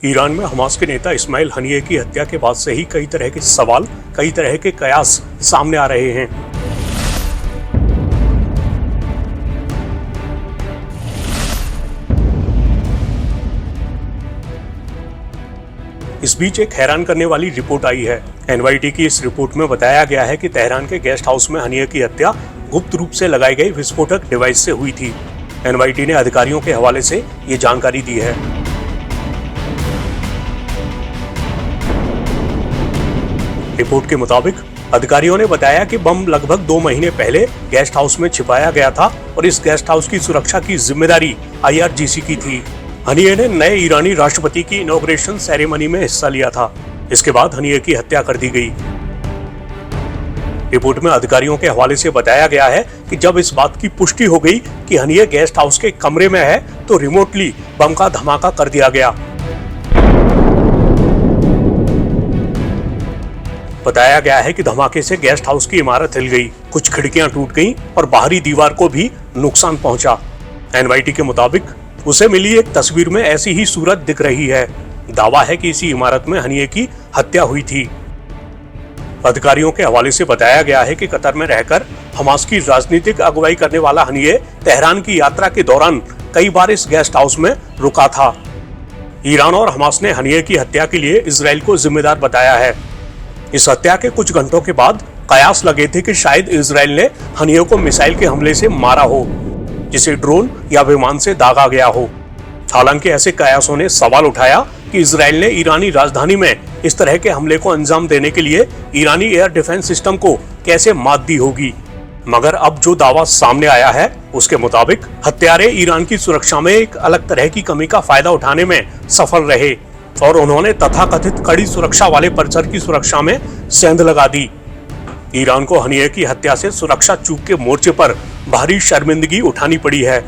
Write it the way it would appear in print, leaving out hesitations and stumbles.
Iran में Hamas के नेता इस्माइल हनिये की हत्या के बाद से ही कई तरह के सवाल, कई तरह के कयास सामने आ रहे हैं। इस बीच एक हैरान करने वाली रिपोर्ट आई है। एनवाईटी की इस रिपोर्ट में बताया गया है कि तेहरान के गेस्ट हाउस में हनिये की हत्या गुप्त रूप से लगाई गई विस्फोटक डिवाइस से हुई थी। एनवाईटी ने अधिकारियों के हवाले से ये जानकारी दी है। रिपोर्ट के मुताबिक अधिकारियों ने बताया कि बम लगभग 2 महीने पहले गेस्ट हाउस में छिपाया गया था और इस गेस्ट हाउस की सुरक्षा की जिम्मेदारी IRGC की थी। हनिये ने नए ईरानी राष्ट्रपति की इनॉग्रेशन सेरेमनी में हिस्सा लिया था। इसके बाद हनिये की हत्या कर दी गई। रिपोर्ट में अधिकारियों के हवाले से बताया गया है कि जब इस बात की पुष्टि हो गई कि हनिये गेस्ट हाउस के कमरे में है तो रिमोटली बम का धमाका कर दिया गया। बताया गया है कि धमाके से गेस्ट हाउस की इमारत हिल गई, कुछ खिड़कियां टूट गईं और बाहरी दीवार को भी नुकसान पहुंचा। एनवाईटी के मुताबिक उसे मिली एक तस्वीर में ऐसी ही सूरत दिख रही है। दावा है कि इसी इमारत में हनिये की हत्या हुई थी। अधिकारियों के हवाले से बताया गया है कि कतर में रहकर हमास की राजनीतिक अगुवाई करने वाला हनिये तेहरान की यात्रा के दौरान कई बार इस गेस्ट हाउस में रुका था। ईरान और हमास ने हनिये की हत्या के लिए इजराइल को जिम्मेदार बताया है। इस हत्या के कुछ घंटों के बाद कयास लगे थे कि शायद इजराइल ने हनिये को मिसाइल के हमले से मारा हो, जिसे ड्रोन या विमान से दागा गया हो। हालांकि ऐसे कयासों ने सवाल उठाया कि इजराइल ने ईरानी राजधानी में इस तरह के हमले को अंजाम देने के लिए ईरानी एयर डिफेंस सिस्टम को कैसे मात दी होगी। मगर अब जो दावा सामने आया है उसके मुताबिक हत्यारे ईरान की सुरक्षा में एक अलग तरह की कमी का फायदा उठाने में सफल रहे और उन्होंने तथाकथित कड़ी सुरक्षा वाले परिसर की सुरक्षा में सेंध लगा दी। ईरान को हनिये की हत्या से सुरक्षा चूक के मोर्चे पर भारी शर्मिंदगी उठानी पड़ी है।